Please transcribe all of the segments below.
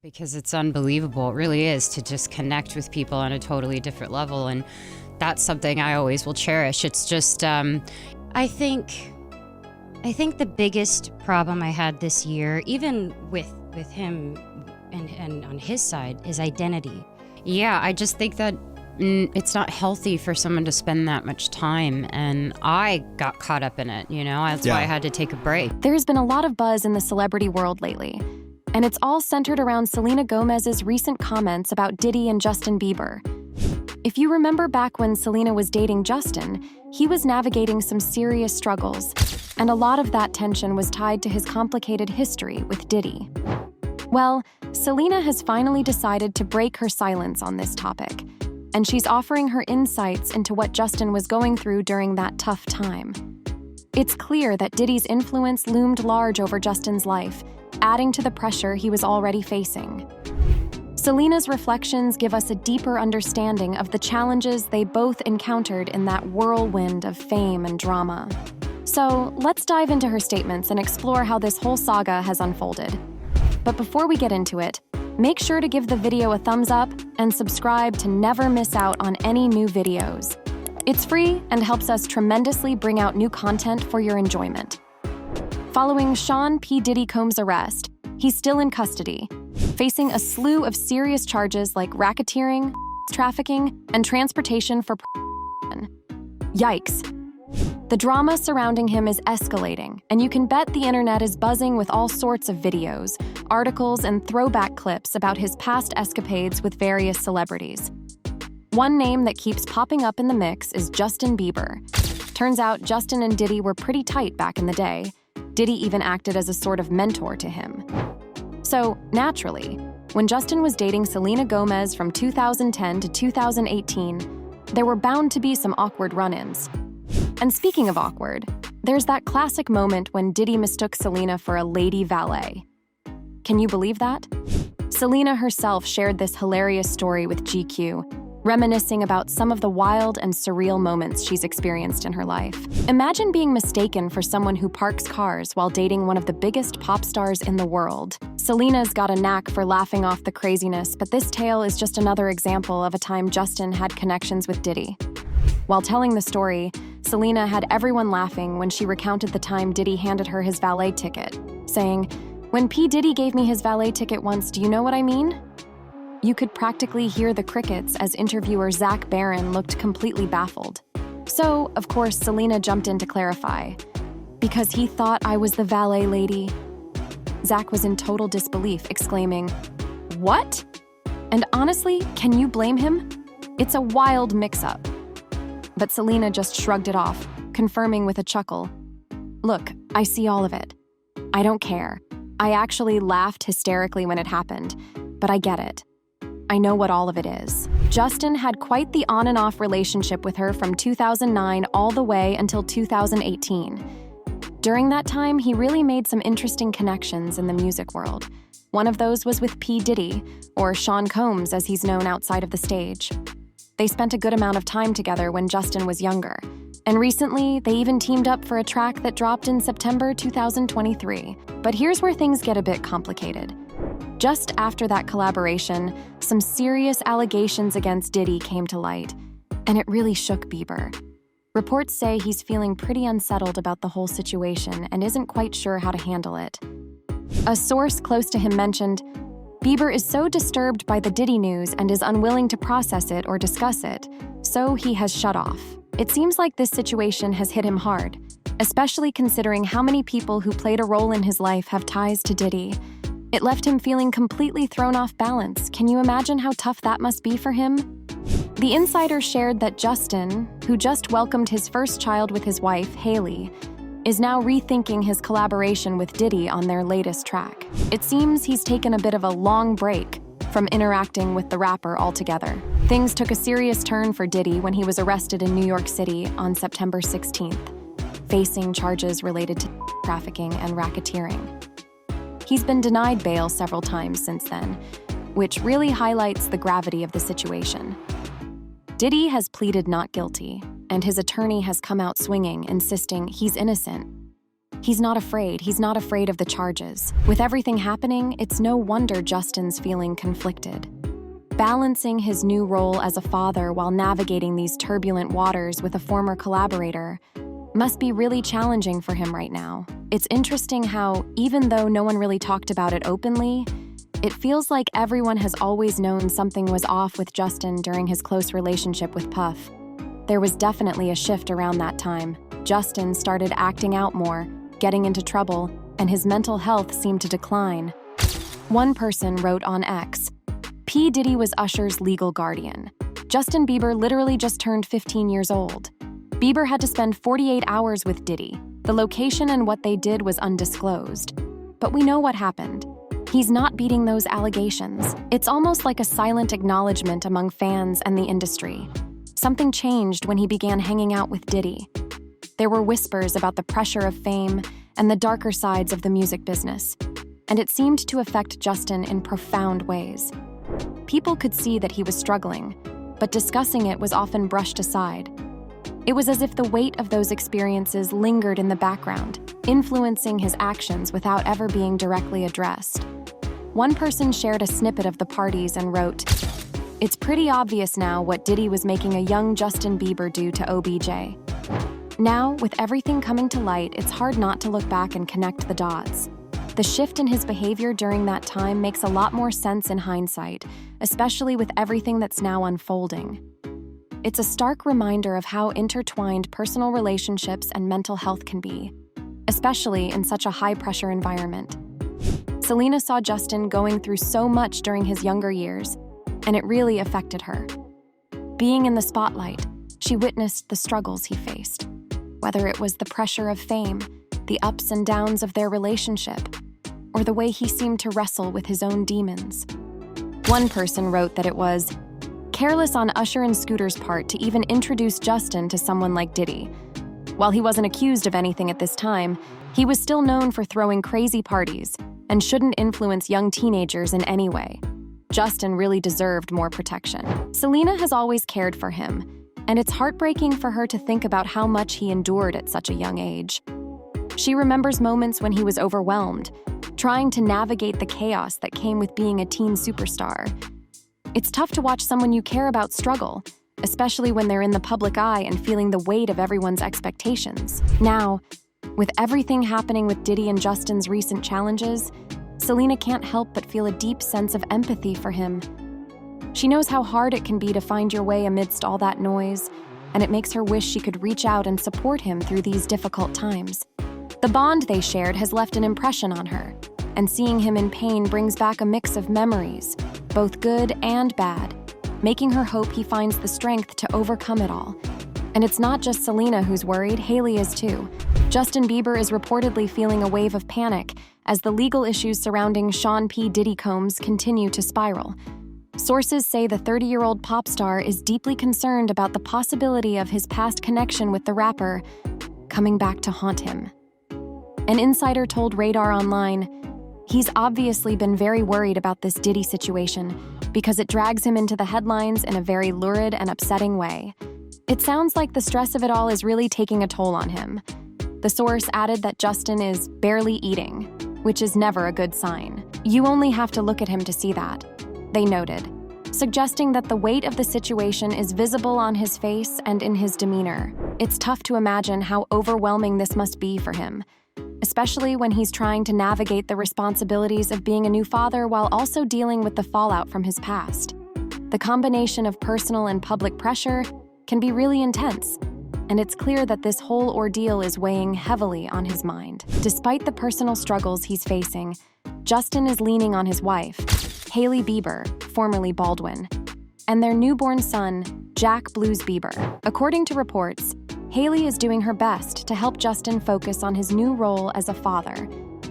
Because it's unbelievable. It really is, to just connect with people on a totally different level. And that's something I always will cherish. It's just, I think the biggest problem I had this year, even with him and on his side, is identity. Yeah, I just think that it's not healthy for someone to spend that much time, and I got caught up in it, That's why I had to take a break. There's been a lot of buzz in the celebrity world lately, and it's all centered around Selena Gomez's recent comments about Diddy and Justin Bieber. If you remember back when Selena was dating Justin, he was navigating some serious struggles, and a lot of that tension was tied to his complicated history with Diddy. Well, Selena has finally decided to break her silence on this topic, and she's offering her insights into what Justin was going through during that tough time. It's clear that Diddy's influence loomed large over Justin's life, adding to the pressure he was already facing. Selena's reflections give us a deeper understanding of the challenges they both encountered in that whirlwind of fame and drama. So let's dive into her statements and explore how this whole saga has unfolded. But before we get into it, make sure to give the video a thumbs up and subscribe to never miss out on any new videos. It's free and helps us tremendously bring out new content for your enjoyment. Following Sean P. Diddy Combs' arrest, he's still in custody, facing a slew of serious charges like racketeering, trafficking, and transportation for Yikes. The drama surrounding him is escalating, and you can bet the internet is buzzing with all sorts of videos, articles, and throwback clips about his past escapades with various celebrities. One name that keeps popping up in the mix is Justin Bieber. Turns out Justin and Diddy were pretty tight back in the day. Diddy even acted as a sort of mentor to him. So, naturally, when Justin was dating Selena Gomez from 2010 to 2018, there were bound to be some awkward run-ins. And speaking of awkward, there's that classic moment when Diddy mistook Selena for a lady valet. Can you believe that? Selena herself shared this hilarious story with GQ, reminiscing about some of the wild and surreal moments she's experienced in her life. Imagine being mistaken for someone who parks cars while dating one of the biggest pop stars in the world. Selena's got a knack for laughing off the craziness, but this tale is just another example of a time Justin had connections with Diddy. While telling the story, Selena had everyone laughing when she recounted the time Diddy handed her his valet ticket, saying, "When P. Diddy gave me his valet ticket once, do you know what I mean?" You could practically hear the crickets as interviewer Zach Barron looked completely baffled. So, of course, Selena jumped in to clarify. "Because he thought I was the valet lady." Zach was in total disbelief, exclaiming, "What?" And honestly, can you blame him? It's a wild mix-up. But Selena just shrugged it off, confirming with a chuckle, "Look, I see all of it. I don't care. I actually laughed hysterically when it happened, but I get it. I know what all of it is." Justin had quite the on and off relationship with her from 2009 all the way until 2018. During that time, he really made some interesting connections in the music world. One of those was with P. Diddy, or Sean Combs as he's known outside of the stage. They spent a good amount of time together when Justin was younger, and recently they even teamed up for a track that dropped in September 2023. But here's where things get a bit complicated. Just after that collaboration, some serious allegations against Diddy came to light, and it really shook Bieber. Reports say he's feeling pretty unsettled about the whole situation and isn't quite sure how to handle it. A source close to him mentioned, "Bieber is so disturbed by the Diddy news and is unwilling to process it or discuss it, so he has shut off." It seems like this situation has hit him hard, especially considering how many people who played a role in his life have ties to Diddy. It left him feeling completely thrown off balance. Can you imagine how tough that must be for him? The insider shared that Justin, who just welcomed his first child with his wife, Haley, is now rethinking his collaboration with Diddy on their latest track. It seems he's taken a bit of a long break from interacting with the rapper altogether. Things took a serious turn for Diddy when he was arrested in New York City on September 16th, facing charges related to trafficking and racketeering. He's been denied bail several times since then, which really highlights the gravity of the situation. Diddy has pleaded not guilty, and his attorney has come out swinging, insisting he's innocent. He's not afraid. He's not afraid of the charges. With everything happening, it's no wonder Justin's feeling conflicted. Balancing his new role as a father while navigating these turbulent waters with a former collaborator must be really challenging for him right now. It's interesting how, even though no one really talked about it openly, it feels like everyone has always known something was off with Justin during his close relationship with Puff. There was definitely a shift around that time. Justin started acting out more, getting into trouble, and his mental health seemed to decline. One person wrote on X, P. Diddy was Usher's legal guardian. Justin Bieber literally just turned 15 years old. Bieber had to spend 48 hours with Diddy. The location and what they did was undisclosed. But we know what happened. He's not beating those allegations. It's almost like a silent acknowledgement among fans and the industry. Something changed when he began hanging out with Diddy. There were whispers about the pressure of fame and the darker sides of the music business, and it seemed to affect Justin in profound ways. People could see that he was struggling, but discussing it was often brushed aside. It was as if the weight of those experiences lingered in the background, influencing his actions without ever being directly addressed. One person shared a snippet of the parties and wrote, "It's pretty obvious now what Diddy was making a young Justin Bieber do to OBJ." Now, with everything coming to light, it's hard not to look back and connect the dots. The shift in his behavior during that time makes a lot more sense in hindsight, especially with everything that's now unfolding. It's a stark reminder of how intertwined personal relationships and mental health can be, especially in such a high-pressure environment. Selena saw Justin going through so much during his younger years, and it really affected her. Being in the spotlight, she witnessed the struggles he faced, whether it was the pressure of fame, the ups and downs of their relationship, or the way he seemed to wrestle with his own demons. One person wrote that it was careless on Usher and Scooter's part to even introduce Justin to someone like Diddy. While he wasn't accused of anything at this time, he was still known for throwing crazy parties and shouldn't influence young teenagers in any way. Justin really deserved more protection. Selena has always cared for him, and it's heartbreaking for her to think about how much he endured at such a young age. She remembers moments when he was overwhelmed, trying to navigate the chaos that came with being a teen superstar. It's tough to watch someone you care about struggle, especially when they're in the public eye and feeling the weight of everyone's expectations. Now, with everything happening with Diddy and Justin's recent challenges, Selena can't help but feel a deep sense of empathy for him. She knows how hard it can be to find your way amidst all that noise, and it makes her wish she could reach out and support him through these difficult times. The bond they shared has left an impression on her, and seeing him in pain brings back a mix of memories, both good and bad, making her hope he finds the strength to overcome it all. And it's not just Selena who's worried, Hailey is too. Justin Bieber is reportedly feeling a wave of panic as the legal issues surrounding Sean P. Diddy Combs continue to spiral. Sources say the 30-year-old pop star is deeply concerned about the possibility of his past connection with the rapper coming back to haunt him. An insider told Radar Online, he's obviously been very worried about this Diddy situation because it drags him into the headlines in a very lurid and upsetting way. It sounds like the stress of it all is really taking a toll on him. The source added that Justin is barely eating, which is never a good sign. You only have to look at him to see that, they noted, suggesting that the weight of the situation is visible on his face and in his demeanor. It's tough to imagine how overwhelming this must be for him, especially when he's trying to navigate the responsibilities of being a new father while also dealing with the fallout from his past. The combination of personal and public pressure can be really intense, and it's clear that this whole ordeal is weighing heavily on his mind. Despite the personal struggles he's facing, Justin is leaning on his wife, Hailey Bieber, formerly Baldwin, and their newborn son, Jack Blues Bieber. According to reports, Hailey is doing her best to help Justin focus on his new role as a father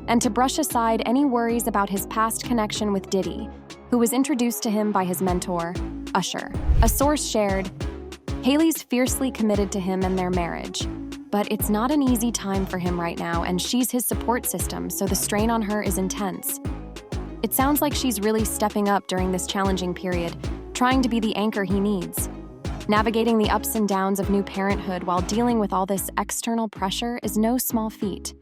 and to brush aside any worries about his past connection with Diddy, who was introduced to him by his mentor, Usher. A source shared, Hailey's fiercely committed to him and their marriage, but it's not an easy time for him right now, and she's his support system, so the strain on her is intense. It sounds like she's really stepping up during this challenging period, trying to be the anchor he needs. Navigating the ups and downs of new parenthood while dealing with all this external pressure is no small feat.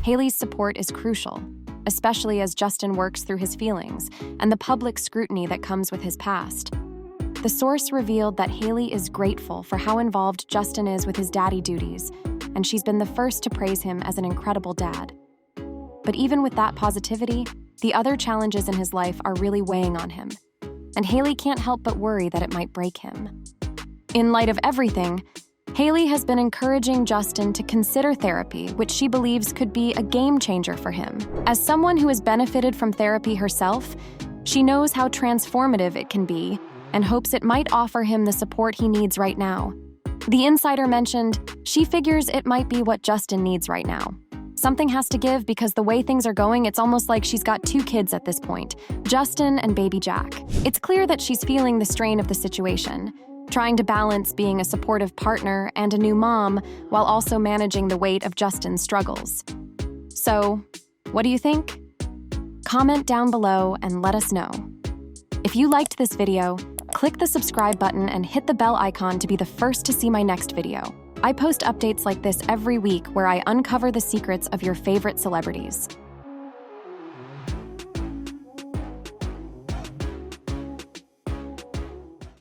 Hailey's support is crucial, especially as Justin works through his feelings and the public scrutiny that comes with his past. The source revealed that Hailey is grateful for how involved Justin is with his daddy duties, and she's been the first to praise him as an incredible dad. But even with that positivity, the other challenges in his life are really weighing on him, and Hailey can't help but worry that it might break him. In light of everything, Hailey has been encouraging Justin to consider therapy, which she believes could be a game changer for him. As someone who has benefited from therapy herself, she knows how transformative it can be and hopes it might offer him the support he needs right now. The insider mentioned she figures it might be what Justin needs right now. Something has to give because the way things are going, it's almost like she's got two kids at this point, Justin and baby Jack. It's clear that she's feeling the strain of the situation, trying to balance being a supportive partner and a new mom while also managing the weight of Justin's struggles. So, what do you think? Comment down below and let us know. If you liked this video, click the subscribe button and hit the bell icon to be the first to see my next video. I post updates like this every week where I uncover the secrets of your favorite celebrities.